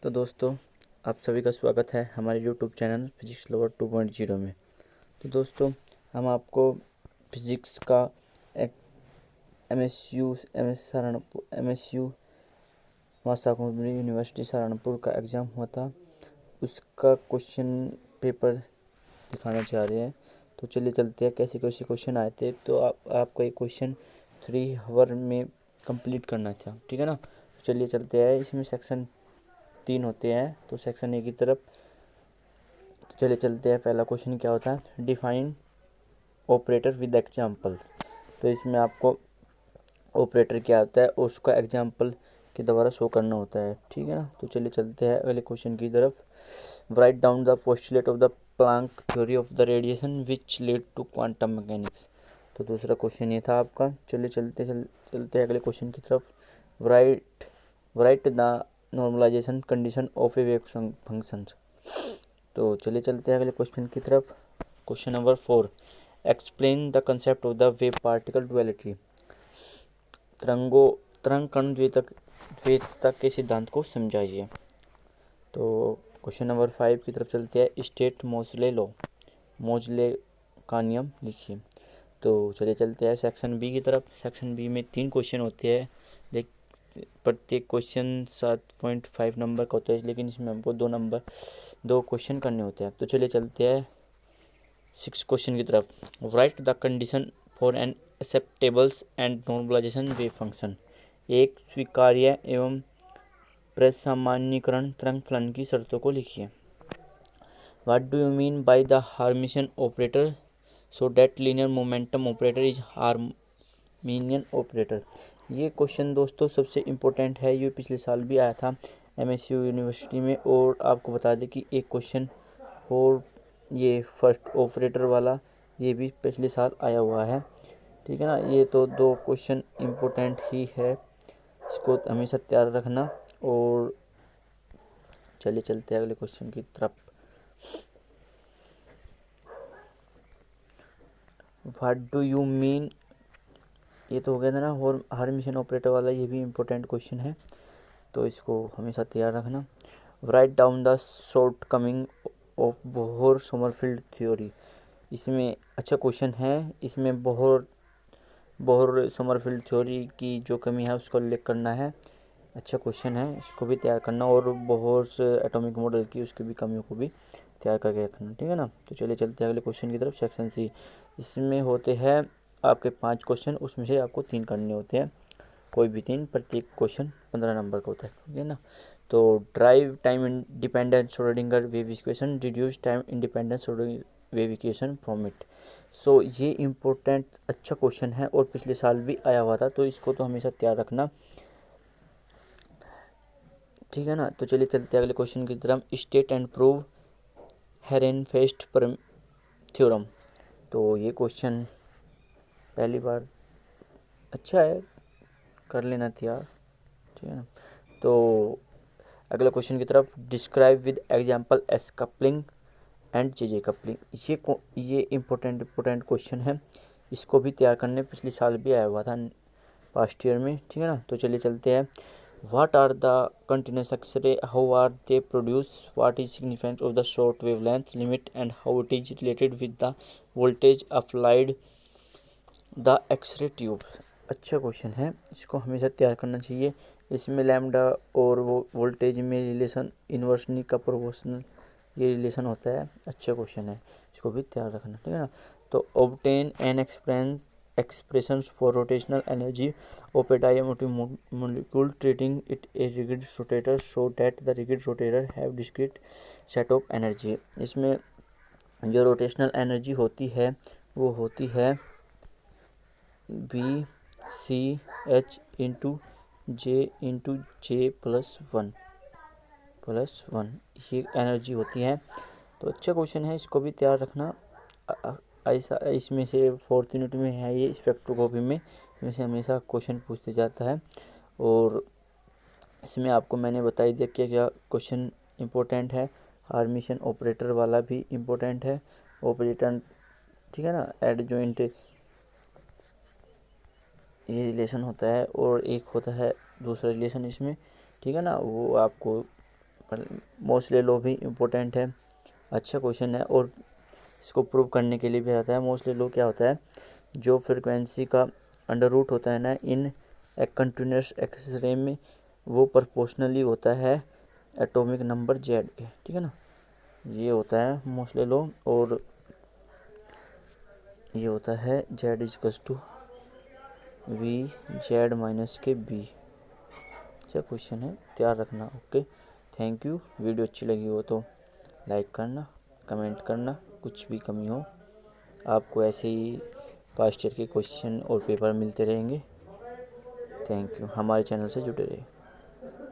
तो दोस्तों, आप सभी का स्वागत है हमारे यूट्यूब चैनल फिजिक्स लवर 2.0 में। तो दोस्तों, हम आपको फिजिक्स का एक MSU master computer university Saharanpur का एग्ज़ाम हुआ था, उसका क्वेश्चन पेपर दिखाना चाह रहे हैं। तो चलिए चलते हैं कैसे कैसे क्वेश्चन आए थे। तो आपको एक क्वेश्चन 3 आवर में कंप्लीट करना था, ठीक है ना। तो चलिए चलते हैं। इसमें सेक्शन 3 होते हैं, तो सेक्शन ए की तरफ तो चलिए चलते हैं। पहला क्वेश्चन क्या होता है, डिफाइन ऑपरेटर विद एग्जाम्पल। तो इसमें आपको ऑपरेटर क्या होता है और उसका एग्जाम्पल के द्वारा शो करना होता है, ठीक है ना। तो चलिए चलते हैं अगले क्वेश्चन की तरफ। Write down the postulate of the Planck theory of the radiation which lead to quantum mechanics. तो दूसरा क्वेश्चन ये था आपका। चलिए चलते हैं अगले क्वेश्चन की तरफ। Write the normalisation condition of a wave function. तो चलिए चलते हैं अगले क्वेश्चन की तरफ। Question number 4, explain the concept of the wave particle duality. तरंग कण द्वैतता के सिद्धांत को समझाइए। तो क्वेश्चन नंबर 5 की तरफ चलते हैं। स्टेट मोजले का नियम लिखिए। तो चलिए चलते हैं सेक्शन बी की तरफ। सेक्शन बी में 3 क्वेश्चन होते हैं, प्रत्येक क्वेश्चन 7.5 नंबर का होता है, लेकिन इसमें हमको 2 क्वेश्चन करने होते हैं। तो चलिए चलते हैं 6 क्वेश्चन की तरफ। Write the condition for an acceptables and normalisation wave function. एक स्वीकार्य एवं प्रसामान्यीकरण तरंग फलन की शर्तों को लिखिए। What do you mean by the hermitian operator so that linear momentum operator is hermitian operator. ये क्वेश्चन दोस्तों सबसे इम्पोर्टेंट है, ये पिछले साल भी आया था एमएसयू यूनिवर्सिटी में। और आपको बता दें कि एक क्वेश्चन और ये फर्स्ट ऑपरेटर वाला ये भी पिछले साल आया हुआ है, ठीक है ना। ये तो 2 क्वेश्चन इम्पोर्टेंट ही है, इसको हमेशा तैयार रखना। और चलिए चलते हैं अगले क्वेश्चन की तरफ। व्हाट डू यू मीन, ये तो हो गया था ना। और हार्मिशन ऑपरेटर वाला ये भी इम्पोर्टेंट क्वेश्चन है, तो इसको हमेशा तैयार रखना। Right down the short coming of Bohr Sommerfeld theory. इसमें अच्छा क्वेश्चन है, इसमें बोहर सोमरफेल्ड थ्योरी की जो कमी है उसको उल्लेख करना है। अच्छा क्वेश्चन है, इसको भी तैयार करना। और बोहर एटॉमिक मॉडल की उसकी भी कमियों को भी तैयार करके रखना, ठीक है ना। तो चलिए चलते हैं अगले क्वेश्चन की तरफ। सेक्शन सी, इसमें होते हैं आपके 5 क्वेश्चन, उसमें से आपको 3 करने होते हैं, कोई भी 3, प्रत्येक क्वेश्चन 15 नंबर का होता है, ठीक है ना। तो derive time independent Schrodinger wave equation, reduce time independent Schrodinger wave equation from it. So ये इम्पोर्टेंट अच्छा क्वेश्चन है और पिछले साल भी आया हुआ था, तो इसको तो हमेशा तैयार रखना, ठीक है ना। तो चलिए चलते हैं अगले क्वेश्चन की तरफ। State and prove Ehrenfest theorem. तो ये क्वेश्चन पहली बार अच्छा है, कर लेना तैयार, ठीक है ना। तो अगला क्वेश्चन की तरफ। Describe with example S coupling and J coupling. ये इम्पोर्टेंट क्वेश्चन है, इसको भी तैयार करने पिछले साल भी आया हुआ था पास्ट ईयर में, ठीक है ना। तो चलिए चलते हैं। What are the continuous X ray, how are they produce, what is significance of the short wavelength limit and how it is related with the voltage applied the X ray tube. अच्छा question है, इसको हमेशा तैयार करना चाहिए। इसमें लैम्डा और वो वोल्टेज में रिलेशन इन्वर्सली का प्रोपोर्शनल ये रिलेशन होता है। अच्छा क्वेश्चन है, इसको भी तैयार रखना, ठीक है ना। तो obtain an expressions for rotational energy of a diametric molecule treating it a rigid rotator so that the rigid rotator have discrete set of energy। इसमें जो रोटेशनल एनर्जी होती है वो होती है BCH इंटू जे प्लस वन ये energy होती है। तो अच्छा क्वेश्चन है, इसको भी तैयार रखना। ऐसा इसमें से 4th यूनिट में है ये, स्पेक्ट्रोस्कोपी में इसमें से हमेशा क्वेश्चन पूछते जाता है। और इसमें आपको मैंने बताई दिया कि क्या क्वेश्चन इम्पोर्टेंट है। हार्मिशन ऑपरेटर वाला भी इम्पोर्टेंट है, ऑपरेटर, ठीक है ना। एडजॉइंट ये रिलेशन होता है और एक होता है दूसरा रिलेशन इसमें, ठीक है ना, वो आपको मोस्टली लो भी इम्पोर्टेंट है, अच्छा क्वेश्चन है और इसको प्रूव करने के लिए भी आता है। मोस्टली लो क्या होता है, जो फ्रिक्वेंसी का अंडर रूट होता है ना इन ए कंटिन्यूस एक्सरे में, वो प्रोपोर्शनली होता है एटॉमिक नंबर जेड के, ठीक है ना। ये होता है मोस्टली लो, और ये होता है Z equals to V Z minus K B. अच्छा क्वेश्चन है, तैयार रखना। Okay, thank you. वीडियो अच्छी लगी हो तो लाइक करना, कमेंट करना, कुछ भी कमी हो। आपको ऐसे ही पास्ट ईयर के क्वेश्चन और पेपर मिलते रहेंगे। थैंक यू, हमारे चैनल से जुड़े रहिए।